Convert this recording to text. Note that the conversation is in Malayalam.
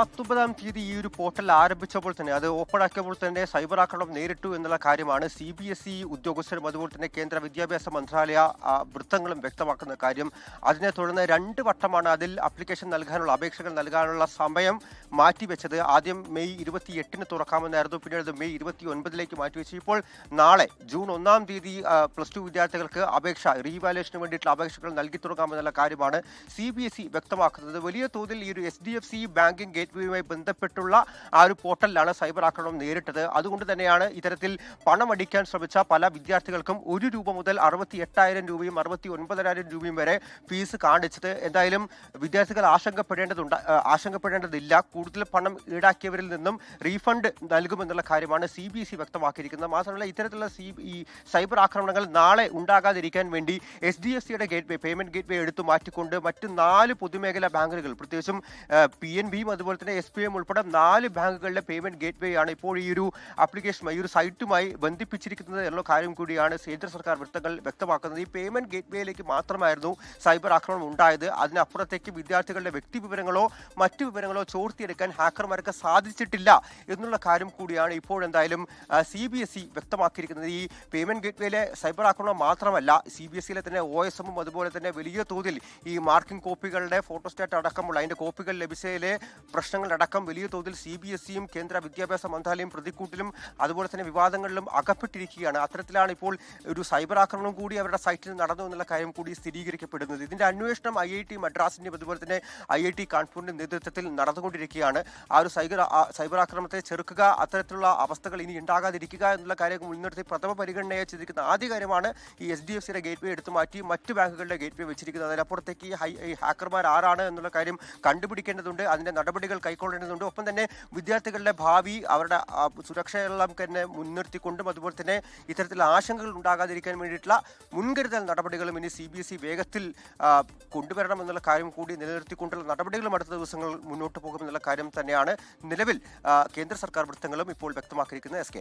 19 തീയതി ഈ ഒരു പോർട്ടൽ ആരംഭിച്ചപ്പോൾ തന്നെ അത് ഓപ്പൺ ആക്കിയപ്പോൾ തന്നെ സൈബർ ആക്രമണം നേരിട്ടു എന്നുള്ള കാര്യമാണ് CBSE ഉദ്യോഗസ്ഥരും അതുപോലെ തന്നെ കേന്ദ്ര വിദ്യാഭ്യാസ മന്ത്രാലയ വൃത്തങ്ങളും വ്യക്തമാക്കുന്ന കാര്യം. അതിനെ തുടർന്ന് 2 വട്ടമാണ് അതിൽ അപ്ലിക്കേഷൻ നൽകാനുള്ള അപേക്ഷകൾ നൽകാനുള്ള സമയം മാറ്റിവെച്ചത്. ആദ്യം മെയ് 28-ന് തുറക്കാമെന്നായിരുന്നു, പിന്നീട് അത് മെയ് 29-ലേക്ക് മാറ്റിവെച്ചു. ഇപ്പോൾ നാളെ ജൂൺ 1 തീയതി +2 വിദ്യാർത്ഥികൾക്ക് അപേക്ഷ റീവാലുവേഷന് വേണ്ടിയിട്ടുള്ള അപേക്ഷകൾ നൽകി തുടങ്ങാമെന്നുള്ള കാര്യമാണ് CBSE വ്യക്തമാക്കുന്നത്. വലിയ തോതിൽ ഈ ഒരു SDFC ബാങ്കിംഗ് ഗേറ്റ്വേയുമായി ബന്ധപ്പെട്ടുള്ള ആ ഒരു പോർട്ടലിലാണ് സൈബർ ആക്രമണം നേരിട്ടത്. അതുകൊണ്ട് തന്നെയാണ് ഇത്തരത്തിൽ പണമടിക്കാൻ ശ്രമിച്ച പല വിദ്യാർത്ഥികൾക്കും 1 രൂപ മുതൽ 68,000 രൂപയും 69,000 രൂപയും വരെ ഫീസ് കാണിച്ചത്. എന്തായാലും വിദ്യാർത്ഥികൾ ആശങ്കപ്പെടേണ്ടതില്ല. കൂടുതൽ പണം ഈടാക്കിയവരിൽ നിന്നും റീഫണ്ട് നൽകുമെന്നുള്ള കാര്യമാണ് CBSE വ്യക്തമാക്കിയിരിക്കുന്നത്. മാത്രമല്ല ഇത്തരത്തിലുള്ള ഈ സൈബർ ആക്രമണങ്ങൾ നാളെ ഉണ്ടാകാതിരിക്കാൻ വേണ്ടി SDFCയുടെ ഗേറ്റ്വേ പേയ്മെന്റ് ഗേറ്റ്വേ എടുത്തു മാറ്റിക്കൊണ്ട് മറ്റ് 4 പൊതുമേഖലാ ബാങ്കുകൾ, പ്രത്യേകിച്ചും PNBയും അതുപോലെ തന്നെ SBIയും ഉൾപ്പെടെ 4 ബാങ്കുകളുടെ പേയ്മെന്റ് ഗേറ്റ്വേ ആണ് ഇപ്പോൾ ഈ ഒരു ആപ്ലിക്കേഷനുമായി ഈ ഒരു സൈറ്റുമായി ബന്ധിപ്പിച്ചിരിക്കുന്നത് എന്നുള്ള കാര്യം കൂടിയാണ് കേന്ദ്ര സർക്കാർ വൃത്തങ്ങൾ വ്യക്തമാക്കുന്നത്. ഈ പേയ്മെന്റ് ഗേറ്റ്വേയിലേക്ക് മാത്രമായിരുന്നു സൈബർ ആക്രമണം ഉണ്ടായത്. അതിനപ്പുറത്തേക്ക് വിദ്യാർത്ഥികളുടെ വ്യക്തിവിവരങ്ങളോ മറ്റു വിവരങ്ങളോ ചോർത്തിയെടുക്കാൻ ഹാക്കർമാർക്ക് സാധിച്ചിട്ടില്ല എന്നുള്ള കാര്യം കൂടിയാണ് ഇപ്പോഴെന്തായാലും CBSE വ്യക്തമാക്കിയിരിക്കുന്നത്. ഈ പേയ്മെന്റ് ഗേറ്റ്വേയിലെ സൈബർ ആക്രമണം മാത്രമല്ല, CBSEയിലെ തന്നെ OSMഉം അതുപോലെ തന്നെ വലിയ തോതിൽ ഈ മാർക്കിംഗ് കോപ്പികളുടെ ഫോട്ടോസ്റ്റാറ്റ് അടക്കമുള്ള അതിന്റെ കോപ്പികൾ ലഭിച്ചതിലെ പ്രശ്നങ്ങളടക്കം വലിയ തോതിൽ CBSEയും കേന്ദ്ര വിദ്യാഭ്യാസ മന്ത്രാലയം പ്രതിക്കൂട്ടിലും അതുപോലെ തന്നെ വിവാദങ്ങളിലും അകപ്പെട്ടിരിക്കുകയാണ്. അത്തരത്തിലാണ് ഇപ്പോൾ ഒരു സൈബർ ആക്രമണം കൂടി അവരുടെ സൈറ്റിൽ നടന്നു എന്നുള്ള കാര്യം കൂടി സ്ഥിരീകരിക്കപ്പെടുന്നത്. ഇതിന്റെ അന്വേഷണം IIT മദ്രാസിന്റെയും അതുപോലെ തന്നെ IIT കാൺപൂരിന്റെ നേതൃത്വത്തിൽ നടന്നുകൊണ്ടിരിക്കുകയാണ്. ആ ഒരു സൈബർ ആക്രമണത്തെ ചെറുക്കുക, അത്തരത്തിലുള്ള അവസ്ഥകൾ ഇനി ഉണ്ടാകാതിരിക്കുക എന്നുള്ള കാര്യം മുൻനിർത്തി പ്രഥമ പരിഗണനയെ ചെയ്തിരിക്കുന്ന ആദ്യ കാര്യമാണ് ഈ SDFCയുടെ ഗേറ്റ്വേ എടുത്തു മാറ്റി മറ്റ് ബാങ്കുകളുടെ ഗേറ്റ്വേ വെച്ചിരിക്കുന്നത്. അതിനപ്പുറത്തേക്ക് ഈ ഹാക്കർമാർ ആരാണ് എന്നുള്ള കാര്യം കണ്ടുപിടിക്കേണ്ടതുണ്ട്, അതിന്റെ നടപടികൾ കൈക്കൊള്ളേണ്ടതുണ്ട്. ഒപ്പം തന്നെ വിദ്യാർത്ഥികളുടെ ഭാവി, അവരുടെ സുരക്ഷയെല്ലാം തന്നെ മുൻനിർത്തിക്കൊണ്ടും അതുപോലെ തന്നെ ഇത്തരത്തിലുള്ള ആശങ്കകൾ ഉണ്ടാകാതിരിക്കാൻ വേണ്ടിയിട്ടുള്ള മുൻകരുതൽ നടപടികളും ഇനി CBSE വേഗത്തിൽ കൊണ്ടുവരണം എന്നുള്ള കാര്യം കൂടി നിലനിർത്തിക്കൊണ്ടുള്ള നടപടികളും അടുത്ത ദിവസങ്ങൾ മുന്നോട്ട് പോകുമെന്നുള്ള കാര്യം തന്നെയാണ് നിലവിൽ കേന്ദ്ര സർക്കാർ വൃത്തങ്ങളും ഇപ്പോൾ വ്യക്തമാക്കിയിരിക്കുന്നത്. SK.